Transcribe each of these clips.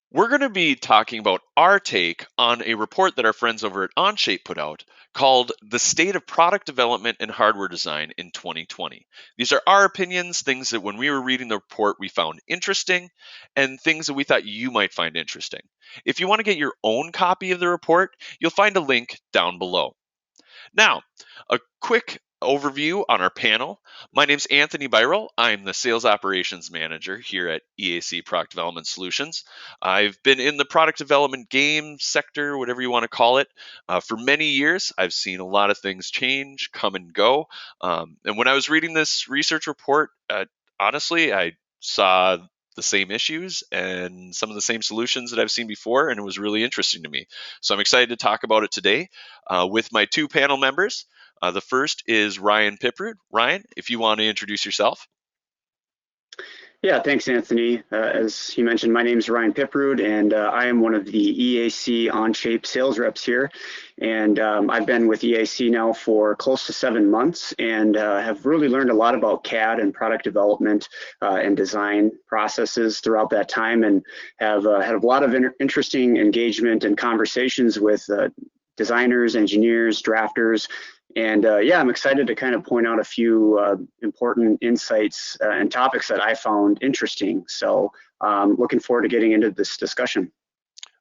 We're going to be talking about our take on a report that our friends over at Onshape put out called The State of Product Development and Hardware Design in 2020. These are our opinions, things that when we were reading the report we found interesting, and things that we thought you might find interesting. If you want to get your own copy of the report, you'll find a link down below. Now, a quick overview on our panel. My name's Anthony Byrell. I'm the Sales Operations Manager here at EAC Product Development Solutions. I've been in the product development game sector, whatever you want to call it, for many years. I've seen a lot of things change, come and go. And when I was reading this research report, honestly, I saw the same issues and some of the same solutions that I've seen before, and it was really interesting to me. So I'm excited to talk about it today with my two panel members. The first is Ryan Piprud. Ryan, if you want to introduce yourself. Yeah, thanks, Anthony. As you mentioned, my name is Ryan Piprud, and I am one of the EAC Onshape sales reps here. And I've been with EAC now for close to 7 months and have really learned a lot about CAD and product development and design processes throughout that time, and have had a lot of interesting engagement and conversations with designers, engineers, drafters, and yeah, I'm excited to kind of point out a few important insights and topics that I found interesting. So looking forward to getting into this discussion.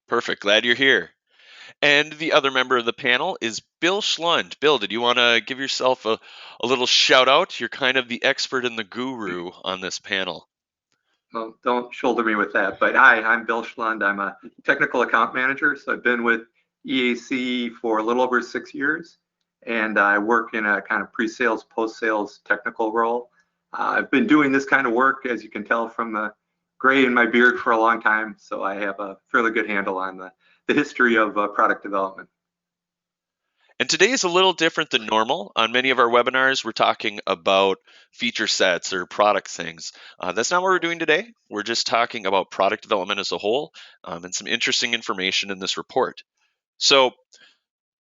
Perfect. Glad you're here. And the other member of the panel is Bill Schlund. Bill, did you want to give yourself a little shout out? You're kind of the expert and the guru on this panel. Well, don't shoulder me with that. But hi, I'm Bill Schlund. I'm a technical account manager. So I've been with EAC for a little over 6 years, and I work in a kind of pre-sales, post-sales technical role. I've been doing this kind of work, as you can tell from the gray in my beard, for a long time. So I have a fairly good handle on the history of product development. And today is a little different than normal. On many of our webinars, we're talking about feature sets or product things. That's not what we're doing today. We're just talking about product development as a whole and some interesting information in this report. So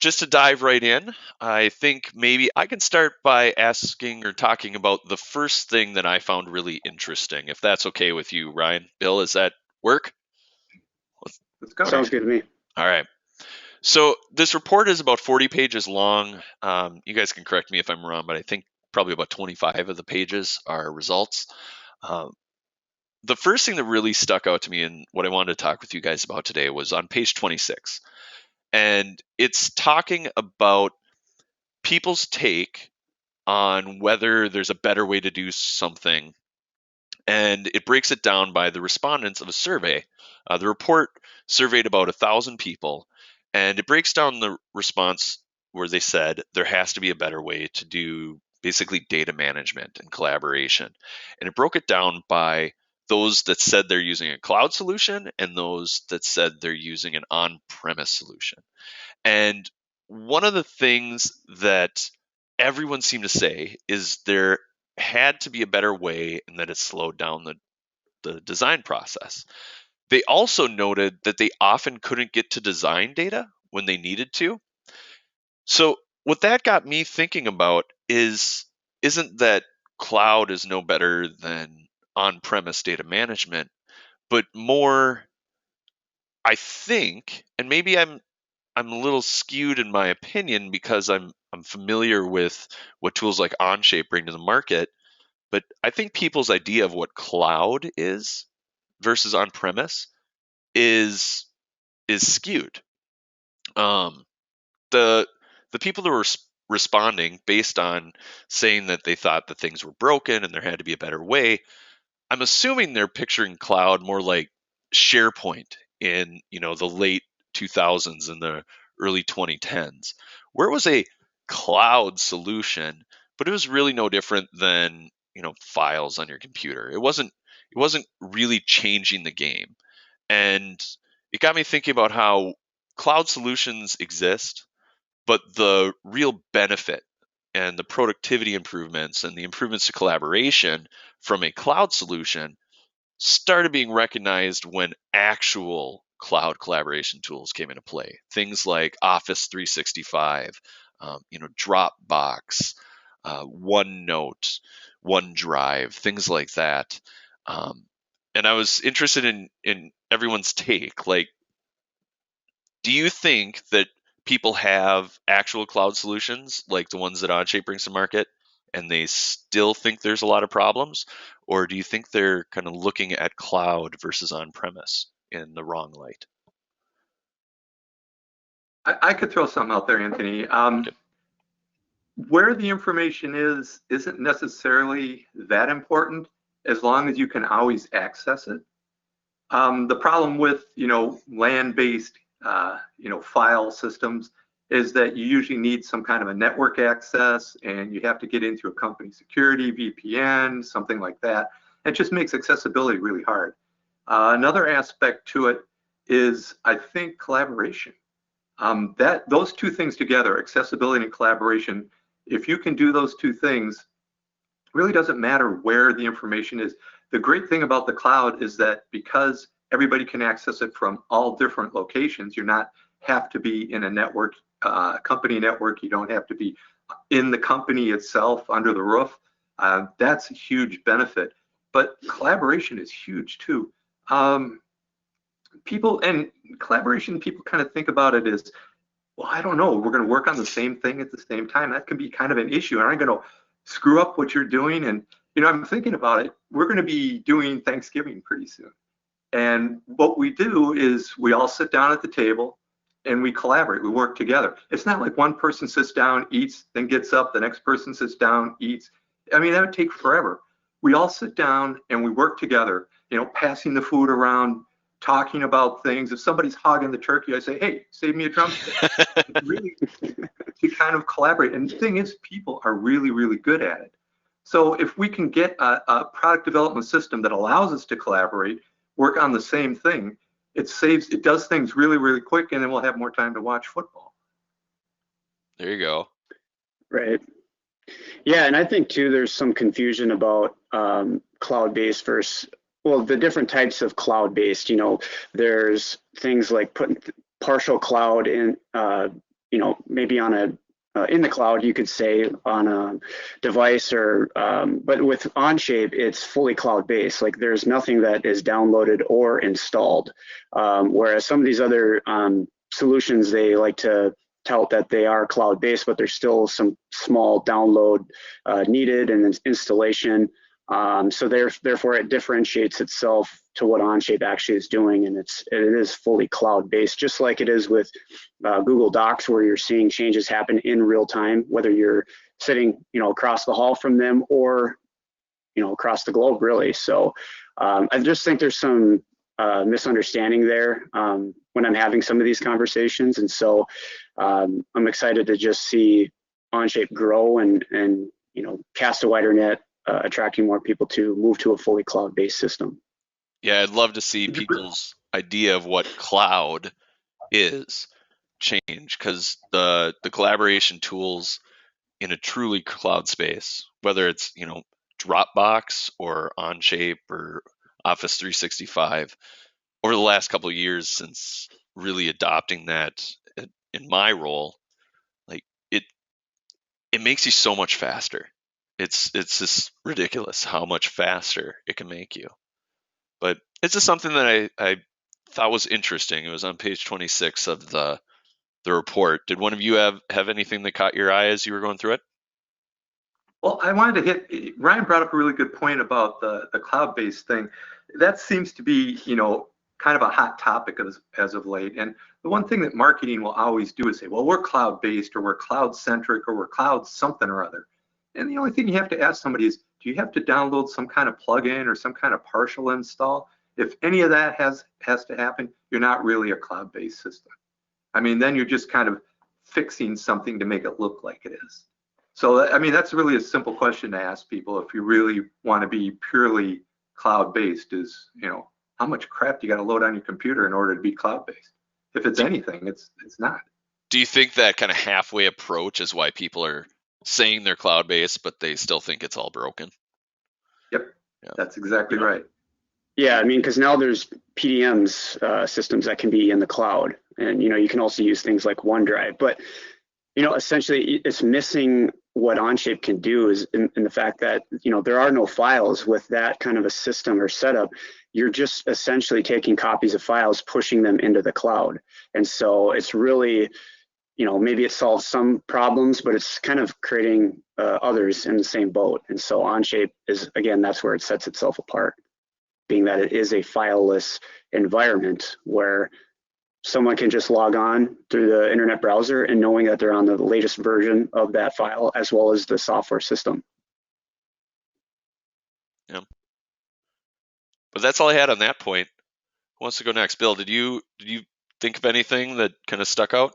just to dive right in, I think maybe I can start by asking or talking about the first thing that I found really interesting, if that's okay with you, Ryan. Bill, does that work? Let's go. Sounds good to me. All right. So this report is about 40 pages long. You guys can correct me if I'm wrong, but I think probably about 25 of the pages are results. The first thing that really stuck out to me and what I wanted to talk with you guys about today was on page 26. And it's talking about people's take on whether there's a better way to do something. And it breaks it down by the respondents of a survey. The report surveyed about 1,000 people, and it breaks down the response where they said there has to be a better way to do basically data management and collaboration. And it broke it down by those that said they're using a cloud solution and those that said they're using an on-premise solution. And one of the things that everyone seemed to say is there had to be a better way and that it slowed down the design process. They also noted that they often couldn't get to design data when they needed to. So what that got me thinking about isn't that cloud is no better than on-premise data management, but more, I think, and maybe I'm a little skewed in my opinion because I'm familiar with what tools like Onshape bring to the market, but I think people's idea of what cloud is versus on-premise is skewed. The people that were responding based on saying that they thought that things were broken and there had to be a better way, I'm assuming they're picturing cloud more like SharePoint in the late 2000s and the early 2010s, where it was a cloud solution, but it was really no different than files on your computer. It wasn't really changing the game, and it got me thinking about how cloud solutions exist, but the real benefit and the productivity improvements and the improvements to collaboration from a cloud solution started being recognized when actual cloud collaboration tools came into play. Things like Office 365, Dropbox, OneNote, OneDrive, things like that. And I was interested in everyone's take. Like, do you think that people have actual cloud solutions like the ones that Onshape brings to market and they still think there's a lot of problems? Or do you think they're kind of looking at cloud versus on-premise in the wrong light? I could throw something out there, Anthony. Where the information is isn't necessarily that important as long as you can always access it. The problem with, land-based, file systems is that you usually need some kind of a network access, and you have to get into a company security, VPN, something like that. It just makes accessibility really hard. Another aspect to it is, I think, collaboration. Those two things together, accessibility and collaboration, if you can do those two things, it really doesn't matter where the information is. The great thing about the cloud is that because everybody can access it from all different locations, you not have to be in a network, company network. You don't have to be in the company itself under the roof. That's a huge benefit. But collaboration is huge too. People kind of think about it as, well, I don't know, we're going to work on the same thing at the same time. That can be kind of an issue. And I'm going to screw up what you're doing. And, I'm thinking about it. We're going to be doing Thanksgiving pretty soon. And what we do is we all sit down at the table and we collaborate. We work together. It's not like one person sits down, eats, then gets up. The next person sits down, eats. I mean, that would take forever. We all sit down and we work together, passing the food around, talking about things. If somebody's hogging the turkey, I say, hey, save me a drumstick. Really, to kind of collaborate. And the thing is, people are really, really good at it. So if we can get a product development system that allows us to collaborate, work on the same thing, it does things really, really quick, and then we'll have more time to watch football. There you go. Right. Yeah, and I think too, there's some confusion about cloud-based versus, well, the different types of cloud-based. There's things like putting partial cloud in, maybe on in the cloud, you could say, on a device, or but with Onshape, it's fully cloud-based. Like, there's nothing that is downloaded or installed. Whereas some of these other solutions, they like to tout that they are cloud-based, but there's still some small download needed and installation. So therefore, it differentiates itself to what Onshape actually is doing, and it is fully cloud-based, just like it is with Google Docs, where you're seeing changes happen in real time, whether you're sitting, across the hall from them or, across the globe, really. So I just think there's some misunderstanding there when I'm having some of these conversations, and so I'm excited to just see Onshape grow and cast a wider net, attracting more people to move to a fully cloud-based system. Yeah, I'd love to see people's idea of what cloud is change, because the collaboration tools in a truly cloud space, whether it's Dropbox or Onshape or Office 365, over the last couple of years since really adopting that in my role, like it makes you so much faster. It's just ridiculous how much faster it can make you. But it's just something that I thought was interesting. It was on page 26 of the report. Did one of you have anything that caught your eye as you were going through it? Well, I wanted to Ryan brought up a really good point about the cloud-based thing. That seems to be, kind of a hot topic as of late. And the one thing that marketing will always do is say, well, we're cloud-based, or we're cloud-centric, or we're cloud something or other. And the only thing you have to ask somebody is, do you have to download some kind of plugin or some kind of partial install? If any of that has to happen, you're not really a cloud-based system. I mean, then you're just kind of fixing something to make it look like it is. So, I mean, that's really a simple question to ask people if you really want to be purely cloud-based is, how much crap you got to load on your computer in order to be cloud-based? If it's anything, it's not. Do you think that kind of halfway approach is why people are saying they're cloud-based, but they still think it's all broken? Yep, yeah. That's exactly right. Yeah, I mean, because now there's PDMs systems that can be in the cloud, and you can also use things like OneDrive. But essentially, it's missing what Onshape can do is in the fact that there are no files with that kind of a system or setup. you're just essentially taking copies of files, pushing them into the cloud. And so it's really, maybe it solves some problems, but it's kind of creating others in the same boat. And so Onshape is, again, that's where it sets itself apart, being that it is a fileless environment where someone can just log on through the internet browser and knowing that they're on the latest version of that file as well as the software system. Yeah. But that's all I had on that point. Who wants to go next? Bill, did you think of anything that kind of stuck out?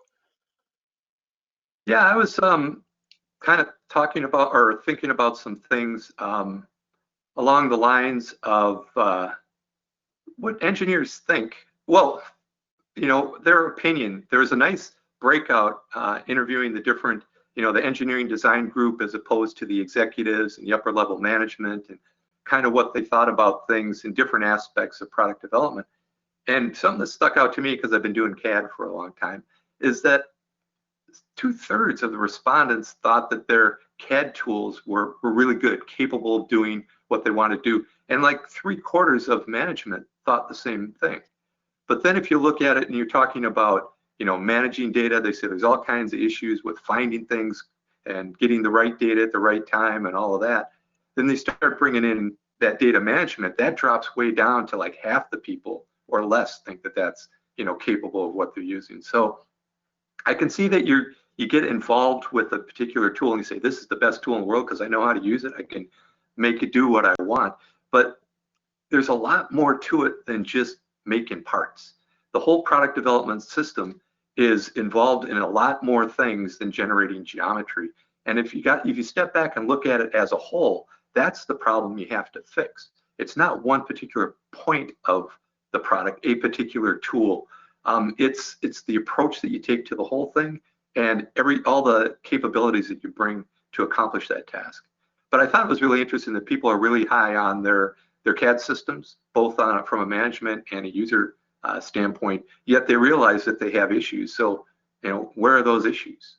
Yeah, I was kind of talking about or thinking about some things along the lines of what engineers think. Well, their opinion. There's a nice breakout interviewing the different, the engineering design group as opposed to the executives and the upper level management, and kind of what they thought about things in different aspects of product development. And something that stuck out to me, because I've been doing CAD for a long time, is that 2/3 of the respondents thought that their CAD tools were really good, capable of doing what they want to do. And like 3/4 of management thought the same thing. But then if you look at it and you're talking about, managing data, they say there's all kinds of issues with finding things and getting the right data at the right time and all of that. Then they start bringing in that data management. That drops way down to like half the people or less think that that's, capable of what they're using. So I can see that you get involved with a particular tool and you say, this is the best tool in the world because I know how to use it. I can make it do what I want. But there's a lot more to it than just making parts. The whole product development system is involved in a lot more things than generating geometry. And if you step back and look at it as a whole, that's the problem you have to fix. It's not one particular point of the product, a particular tool. It's the approach that you take to the whole thing and all the capabilities that you bring to accomplish that task. But I thought it was really interesting that people are really high on their CAD systems, both from a management and a user standpoint, yet they realize that they have issues. So, where are those issues?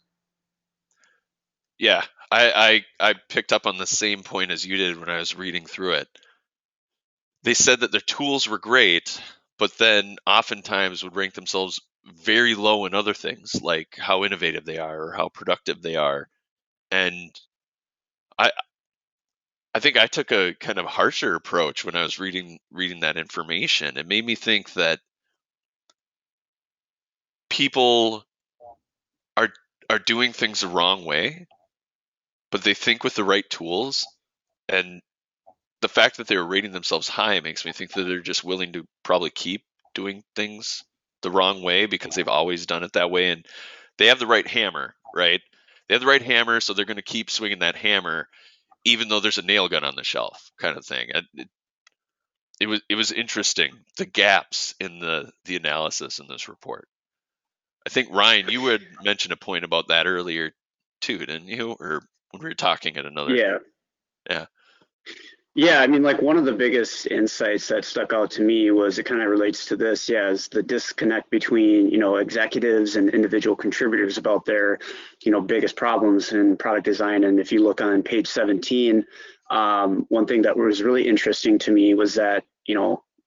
Yeah, I picked up on the same point as you did when I was reading through it. They said that their tools were great, but then oftentimes would rank themselves very low in other things, like how innovative they are or how productive they are. And I I think I took a kind of harsher approach when I was reading that information. It made me think that people are doing things the wrong way, but they think with the right tools. And the fact that they were rating themselves high makes me think that they're just willing to probably keep doing things the wrong way because they've always done it that way. And they have the right hammer, right? They have the right hammer, so they're going to keep swinging that hammer, even though there's a nail gun on the shelf, kind of thing. It was interesting, the gaps in the analysis in this report. I think Ryan, you had mentioned a point about that earlier too, didn't you? Or when we were talking at another. Yeah. Yeah. Yeah, I mean, like one of the biggest insights that stuck out to me was it kind of relates to this, yeah, is the disconnect between, executives and individual contributors about their, biggest problems in product design. And if you look on page 17, one thing that was really interesting to me was that,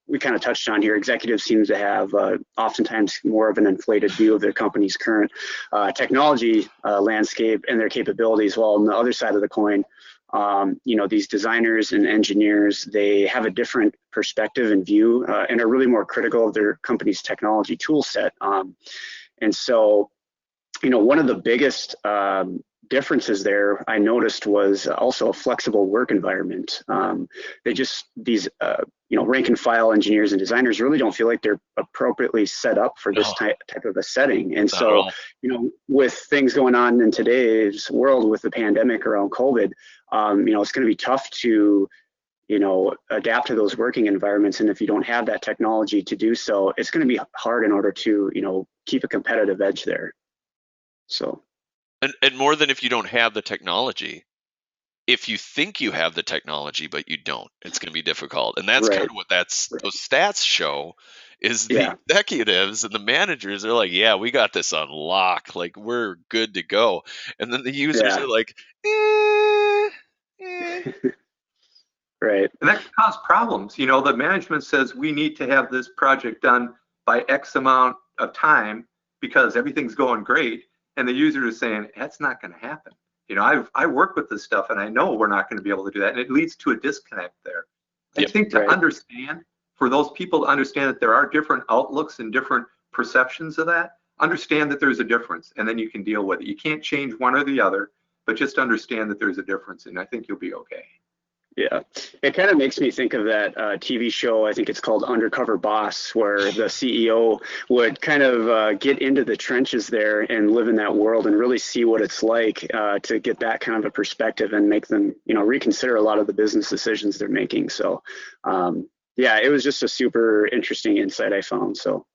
we kind of touched on here, executives seem to have oftentimes more of an inflated view of their company's current technology landscape and their capabilities, while on the other side of the coin, these designers and engineers, they have a different perspective and view and are really more critical of their company's technology tool set. And so, one of the biggest differences there I noticed was also a flexible work environment. These rank and file engineers and designers really don't feel like they're appropriately set up for this type of a setting. And so, with things going on in today's world with the pandemic around COVID, it's going to be tough to adapt to those working environments. And if you don't have that technology to do so, it's going to be hard in order to, keep a competitive edge there. So. And more than if you don't have the technology, if you think you have the technology but you don't, it's going to be difficult. And that's kind of what those stats show is the executives and the managers are like, yeah, we got this on lock, like we're good to go. And then the users are like, Right. And that can cause problems. You know, the management says we need to have this project done by X amount of time because everything's going great. And the user is saying, that's not going to happen. You know, I work with this stuff and I know we're not going to be able to do that. And it leads to a disconnect there. I Yep. think to Right. understand, for those people to understand that there are different outlooks and different perceptions of that, understand that there's a difference and then you can deal with it. You can't change one or the other, but just understand that there's a difference and I think you'll be okay. Yeah, it kind of makes me think of that TV show. I think it's called Undercover Boss, where the CEO would kind of get into the trenches there and live in that world and really see what it's like to get that kind of a perspective and make them, reconsider a lot of the business decisions they're making. So, yeah, it was just a super interesting insight I found. So,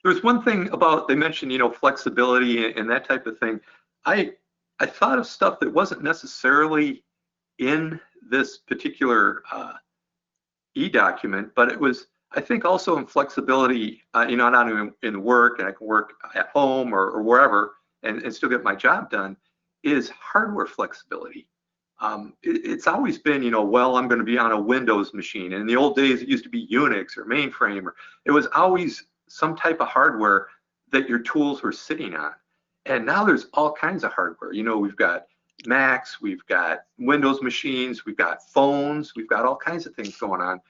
There's one thing about, they mentioned, you know, flexibility and that type of thing. I thought of stuff that wasn't necessarily in this particular e-document, but it was, I think, also in flexibility, you know, not in work, and I can work at home or wherever and still get my job done, is hardware flexibility. It's always been, you know, well, I'm going to be on a Windows machine. And in the old days, it used to be Unix or mainframe, or it was always some type of hardware that your tools were sitting on. And now there's all kinds of hardware. You know, we've got Macs, we've got Windows machines, we've got phones, we've got all kinds of things going on.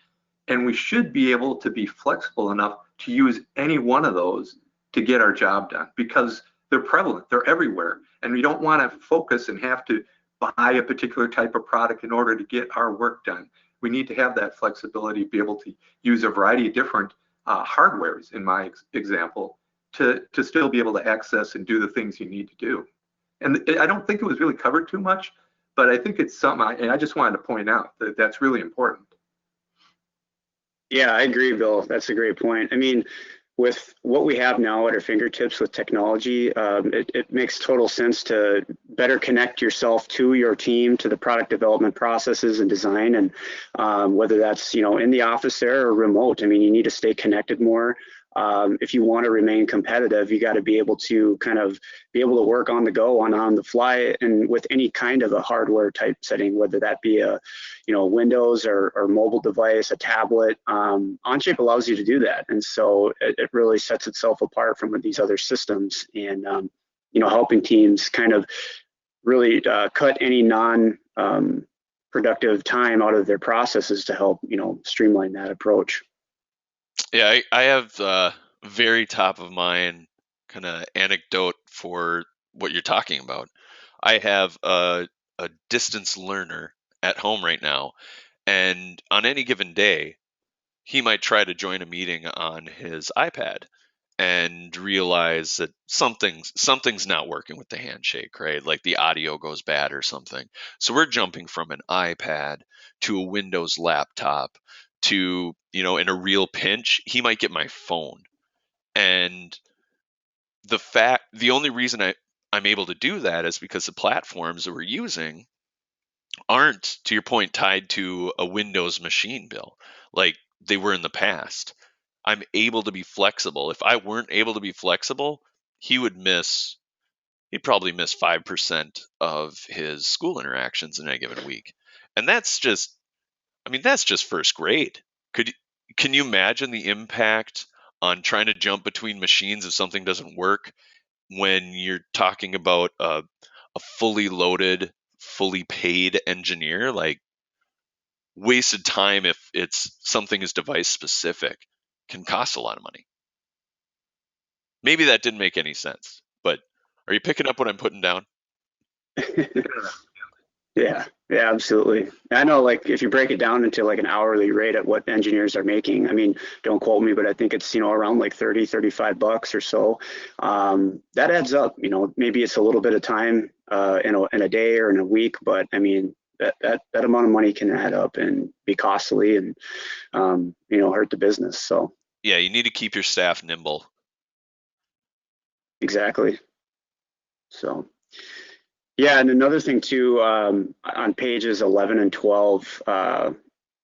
And we should be able to be flexible enough to use any one of those to get our job done because they're prevalent, they're everywhere. And we don't want to focus and have to buy a particular type of product in order to get our work done. We need to have that flexibility, be able to use a variety of different hardwares, in my example, to still be able to access and do the things you need to do. And I don't think it was really covered too much, but I think it's something, and I just wanted to point out that that's really important. yeah, I agree, Bill. That's a great point. I mean, with what we have now at our fingertips with technology, it makes total sense to better connect yourself to your team, to the product development processes and design, and whether that's in the office there or remote. I mean, you need to stay connected more. If you want to remain competitive, you got to be able to kind of be able to work on the go, on the fly, and with any kind of a hardware type setting, whether that be a Windows or mobile device, a tablet. Onshape allows you to do that, and so it really sets itself apart from these other systems, and helping teams kind of really cut any non productive time out of their processes to help streamline that approach. Yeah, I have very top of mind kind of anecdote for what you're talking about. I have a distance learner at home right now, and on any given day, he might try to join a meeting on his iPad and realize that something's not working with the handshake, right? Like the audio goes bad or something. So we're jumping from an iPad to a Windows laptop to, in a real pinch, he might get my phone. And the only reason I'm able to do that is because the platforms that we're using aren't, to your point, tied to a Windows machine, Bill, like they were in the past. I'm able to be flexible. If I weren't able to be flexible, he would miss, he'd probably miss 5% of his school interactions in a given week. And that's just, that's just first grade. Can you imagine the impact on trying to jump between machines if something doesn't work when you're talking about a fully loaded, fully paid engineer? Like, wasted time, if it's something is device specific, can cost a lot of money. Maybe that didn't make any sense, but are you picking up what I'm putting down? Yeah, yeah, absolutely. I know, like, if you break it down into like an hourly rate at what engineers are making, I mean, don't quote me, but I think it's, around like 30, $35 or so. That adds up, maybe it's a little bit of time in a day or in a week, but I mean, that amount of money can add up and be costly and, hurt the business. So Yeah, you need to keep your staff nimble. exactly. So. Yeah, and another thing too, on pages 11 and 12,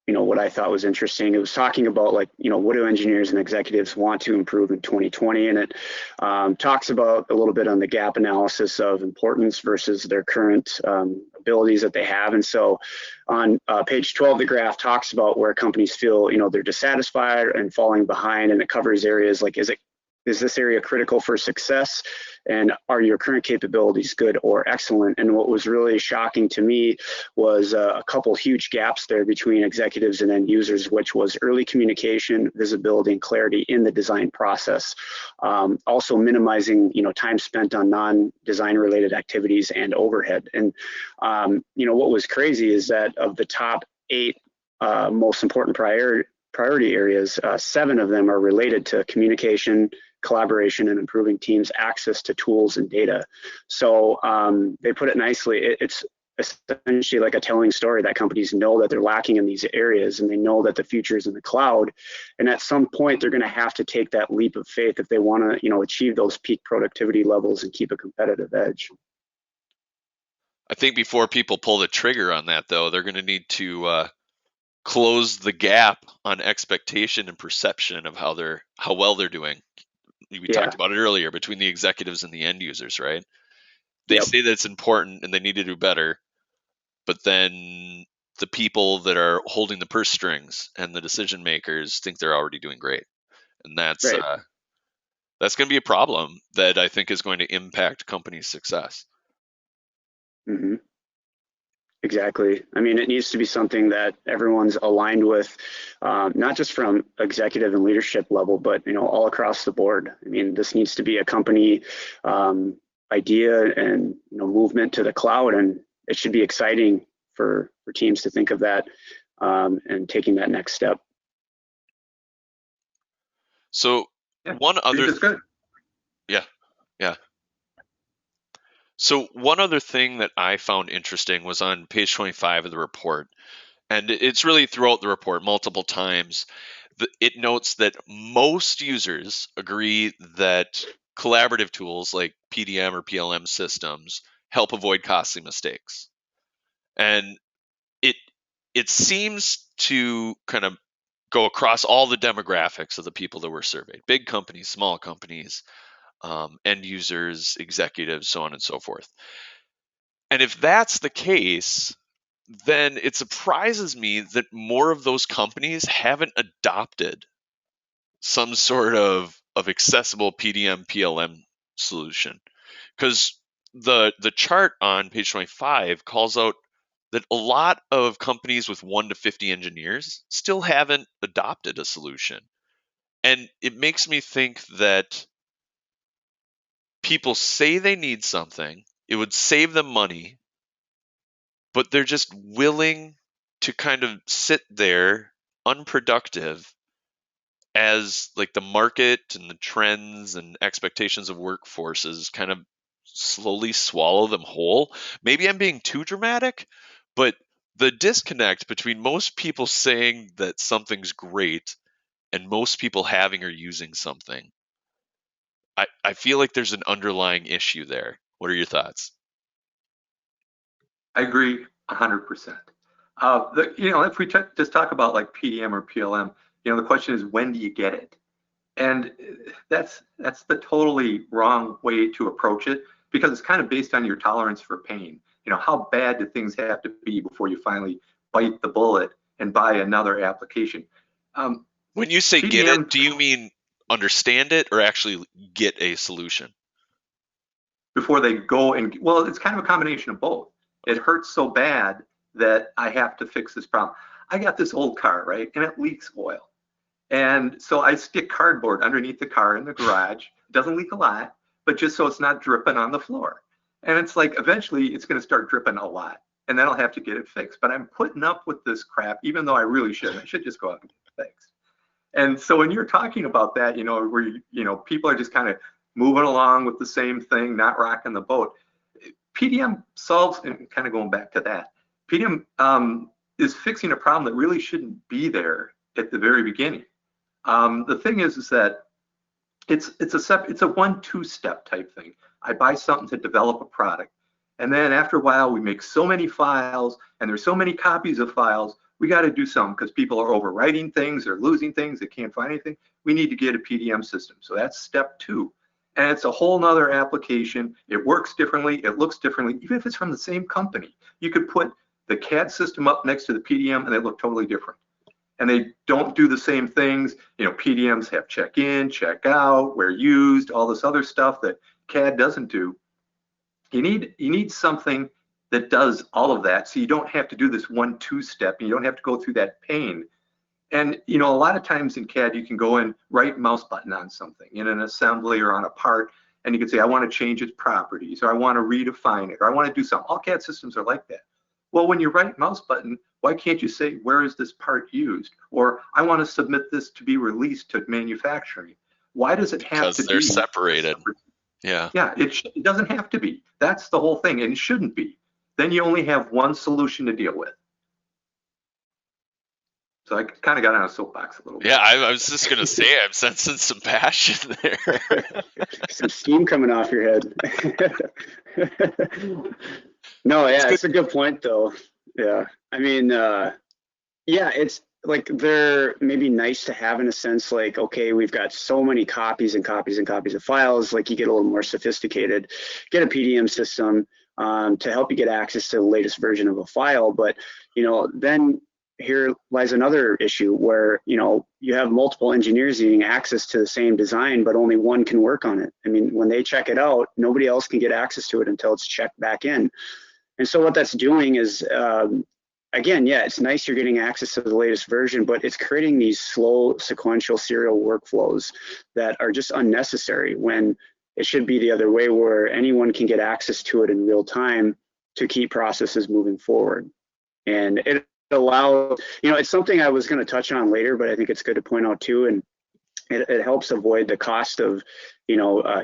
what I thought was interesting. It was talking about like, what do engineers and executives want to improve in 2020? And it talks about a little bit on the gap analysis of importance versus their current abilities that they have. And so on page 12, the graph talks about where companies feel, they're dissatisfied and falling behind, and it covers areas like, is this area critical for success? And are your current capabilities good or excellent? And what was really shocking to me was a couple huge gaps there between executives and end users, which was early communication, visibility, and clarity in the design process. Also minimizing, time spent on non-design related activities and overhead. And, what was crazy is that of the top 8 most important priority areas, 7 of them are related to communication, collaboration, and improving teams' access to tools and data. So they put it nicely. It's essentially like a telling story that companies know that they're lacking in these areas, and they know that the future is in the cloud. And at some point, they're going to have to take that leap of faith if they want to, achieve those peak productivity levels and keep a competitive edge. I think before people pull the trigger on that, though, they're going to need to close the gap on expectation and perception of how well they're doing. We talked about it earlier between the executives and the end users, right? They say that it's important and they need to do better, but then the people that are holding the purse strings and the decision makers think they're already doing great, and that's going to be a problem that I think is going to impact company success. Mm-hmm. Exactly. I mean, it needs to be something that everyone's aligned with, not just from executive and leadership level, but all across the board. I mean, this needs to be a company idea and movement to the cloud, and it should be exciting for teams to think of that and taking that next step. So one other, yeah. So one other thing that I found interesting was on page 25 of the report, and it's really throughout the report multiple times. It notes that most users agree that collaborative tools like PDM or PLM systems help avoid costly mistakes. And it seems to kind of go across all the demographics of the people that were surveyed: big companies, small companies, end users, executives, so on and so forth. And if that's the case, then it surprises me that more of those companies haven't adopted some sort of accessible PDM PLM solution. Because the chart on page 25 calls out that a lot of companies with 1 to 50 engineers still haven't adopted a solution. And it makes me think that people say they need something, it would save them money, but they're just willing to kind of sit there unproductive as like the market and the trends and expectations of workforces kind of slowly swallow them whole. Maybe I'm being too dramatic, but the disconnect between most people saying that something's great and most people having or using something, I feel like there's an underlying issue there. What are your thoughts? I agree 100%. If we just talk about like PDM or PLM, the question is, when do you get it? And that's the totally wrong way to approach it, because it's kind of based on your tolerance for pain. How bad do things have to be before you finally bite the bullet and buy another application? When you say PDM, get it, do you mean understand it or actually get a solution? Before they go and, well, it's kind of a combination of both. It hurts so bad that I have to fix this problem. I got this old car, right? And it leaks oil. And so I stick cardboard underneath the car in the garage. It doesn't leak a lot, but just so it's not dripping on the floor. And it's like, eventually it's going to start dripping a lot, and then I'll have to get it fixed. But I'm putting up with this crap, even though I really shouldn't. I should just go out and get it fixed. And so when you're talking about that, where, people are just kind of moving along with the same thing, not rocking the boat. PDM solves, and kind of going back to that, PDM is fixing a problem that really shouldn't be there at the very beginning. The thing is that it's a 1-2 step type thing. I buy something to develop a product, and then after a while we make so many files, and there's so many copies of files, we got to do something because people are overwriting things, they're losing things, they can't find anything. We need to get a PDM system. So that's step 2. And it's a whole nother application. It works differently, it looks differently, even if it's from the same company. You could put the CAD system up next to the PDM and they look totally different. And they don't do the same things. PDMs have check in, check out, where used, all this other stuff that CAD doesn't do. You need something that does all of that, so you don't have to do this 1-2 step, and you don't have to go through that pain. And a lot of times in CAD, you can go and right mouse button on something in an assembly or on a part, and you can say, I want to change its properties, or I want to redefine it, or I want to do something. All CAD systems are like that. Well, when you right mouse button, why can't you say, where is this part used? Or I want to submit this to be released to manufacturing. Why does it have to be? Because they're separated. Yeah. Yeah, it doesn't have to be. That's the whole thing, and it shouldn't be. Then you only have one solution to deal with. So I kind of got on a soapbox a little bit. Yeah, I was just gonna say, I'm sensing some passion there. Some steam coming off your head. No, yeah, it's a good point though. Yeah, I mean, yeah, it's like they're maybe nice to have in a sense. Like, okay, we've got so many copies and copies and copies of files. Like, you get a little more sophisticated, get a PDM system to help you get access to the latest version of a file. But then here lies another issue where you have multiple engineers needing access to the same design, but only one can work on it. I mean, when they check it out, nobody else can get access to it until it's checked back in. And so what that's doing is, again, yeah, it's nice you're getting access to the latest version, but it's creating these slow sequential serial workflows that are just unnecessary when it should be the other way, where anyone can get access to it in real time to keep processes moving forward. And it allows, it's something I was going to touch on later, but I think it's good to point out too. And it helps avoid the cost of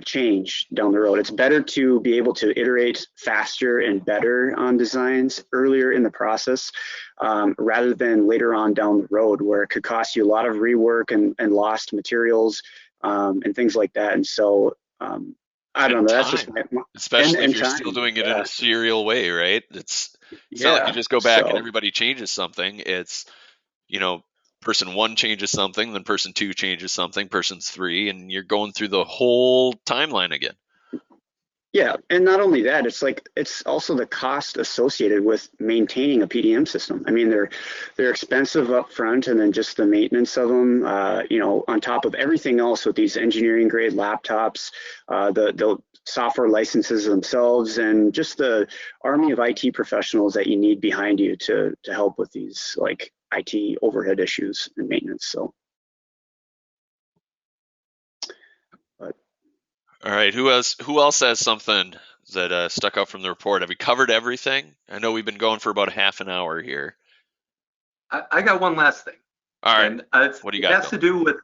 change down the road. It's better to be able to iterate faster and better on designs earlier in the process, rather than later on down the road, where it could cost you a lot of rework and lost materials and things like that. And so I don't know, that's just especially if you're still doing it in a serial way, right? It's not like you just go back and everybody changes something. It's person 1 changes something, then person 2 changes something, person 3, and you're going through the whole timeline again. Yeah, and not only that, it's also the cost associated with maintaining a PDM system. I mean, they're expensive up front, and then just the maintenance of them, on top of everything else with these engineering grade laptops, the software licenses themselves, and just the army of IT professionals that you need behind you to help with these like IT overhead issues and maintenance. So, all right, who else has something that stuck out from the report? Have we covered everything? I know we've been going for about half an hour here. I got one last thing. All right, and what do you got? It has to do with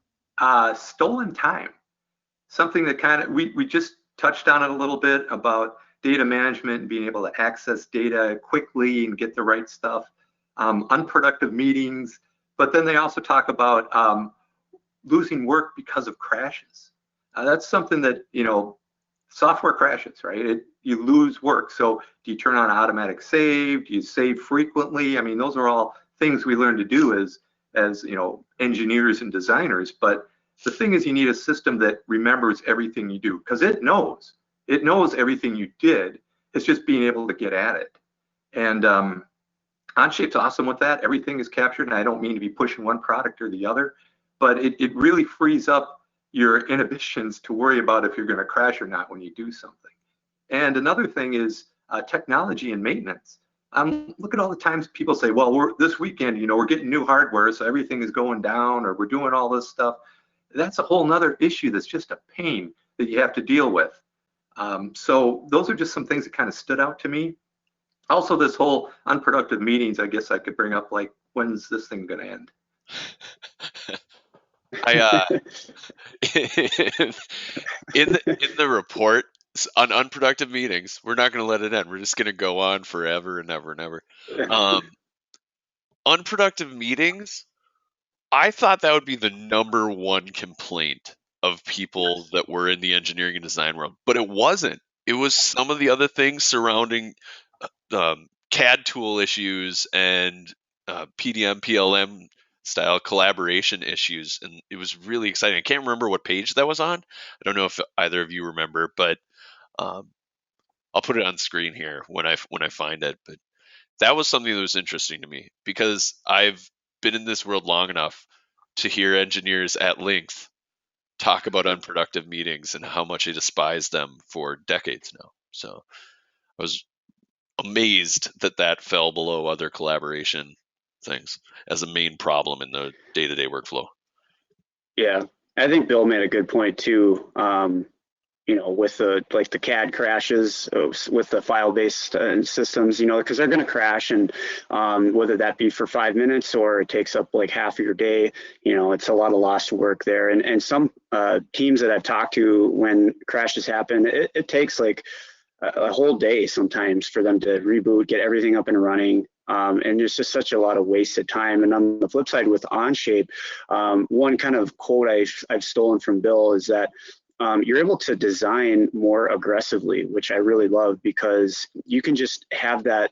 stolen time. Something that kind of we just touched on it a little bit about data management and being able to access data quickly and get the right stuff. Unproductive meetings, but then they also talk about losing work because of crashes. That's something that, software crashes, right? You lose work. So do you turn on automatic save? Do you save frequently? I mean, those are all things we learn to do as engineers and designers. But the thing is, you need a system that remembers everything you do, because it knows everything you did. It's just being able to get at it. And Onshape's awesome with that. Everything is captured, and I don't mean to be pushing one product or the other, but it really frees up your inhibitions to worry about if you're going to crash or not when you do something. And another thing is technology and maintenance. Look at all the times people say, well, this weekend, we're getting new hardware, so everything is going down, or we're doing all this stuff. That's a whole nother issue that's just a pain that you have to deal with. So those are just some things that kind of stood out to me. Also, this whole unproductive meetings, I guess I could bring up, like, when's this thing going to end? In the report on unproductive meetings, we're not going to let it end. We're just going to go on forever and ever and ever. Unproductive meetings, I thought that would be the #1 complaint of people that were in the engineering and design world, but it wasn't. It was some of the other things surrounding CAD tool issues and PDM, PLM style collaboration issues, and it was really exciting. I can't remember what page that was on. I don't know if either of you remember, but um, I'll put it on screen here when I find it. But that was something that was interesting to me because I've been in this world long enough to hear engineers at length talk about unproductive meetings and how much they despise them for decades now. So I was amazed that that fell below other collaboration things as a main problem in the day-to-day workflow. Yeah, I think Bill made a good point too. With the CAD crashes with the file-based systems, because they're going to crash, and whether that be for 5 minutes or it takes up like half of your day, it's a lot of lost work there. And some teams that I've talked to, when crashes happen, it takes like a whole day sometimes for them to reboot, get everything up and running. And there's just such a lot of wasted time. And on the flip side with Onshape, one kind of quote I've stolen from Bill is that you're able to design more aggressively, which I really love, because you can just have that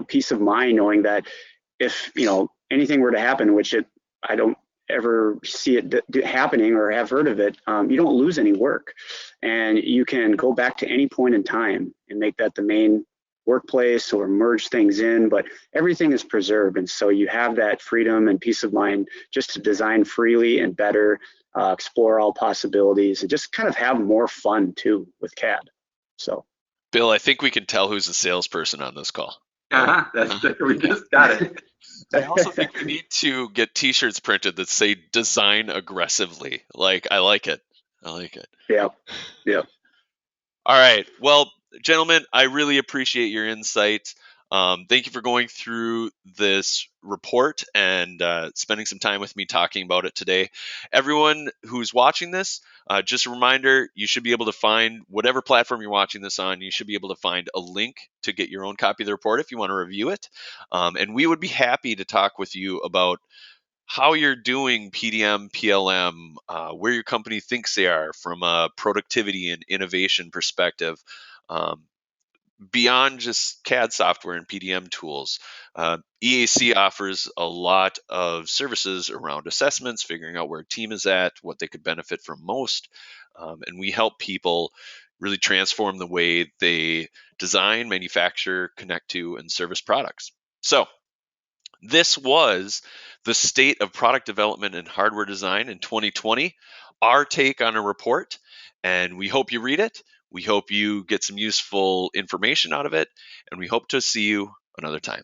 peace of mind knowing that if anything were to happen, which I don't ever see it happening or have heard of it, you don't lose any work, and you can go back to any point in time and make that the main workplace or merge things in, but everything is preserved, and so you have that freedom and peace of mind just to design freely and better, explore all possibilities, and just kind of have more fun too with CAD. So, Bill, I think we can tell who's a salesperson on this call. We just got it. I also think we need to get T-shirts printed that say "Design aggressively." Like, I like it. I like it. Yeah. All right. Well, gentlemen, I really appreciate your insight. Thank you for going through this report and spending some time with me talking about it today. Everyone who's watching this, just a reminder, you should be able to find whatever platform you're watching this on, you should be able to find a link to get your own copy of the report if you want to review it. And we would be happy to talk with you about how you're doing PDM, PLM, where your company thinks they are from a productivity and innovation perspective. Beyond just CAD software and PDM tools, EAC offers a lot of services around assessments, figuring out where a team is at, what they could benefit from most. And we help people really transform the way they design, manufacture, connect to, and service products. So this was the state of product development and hardware design in 2020, our take on a report, and we hope you read it. We hope you get some useful information out of it, and we hope to see you another time.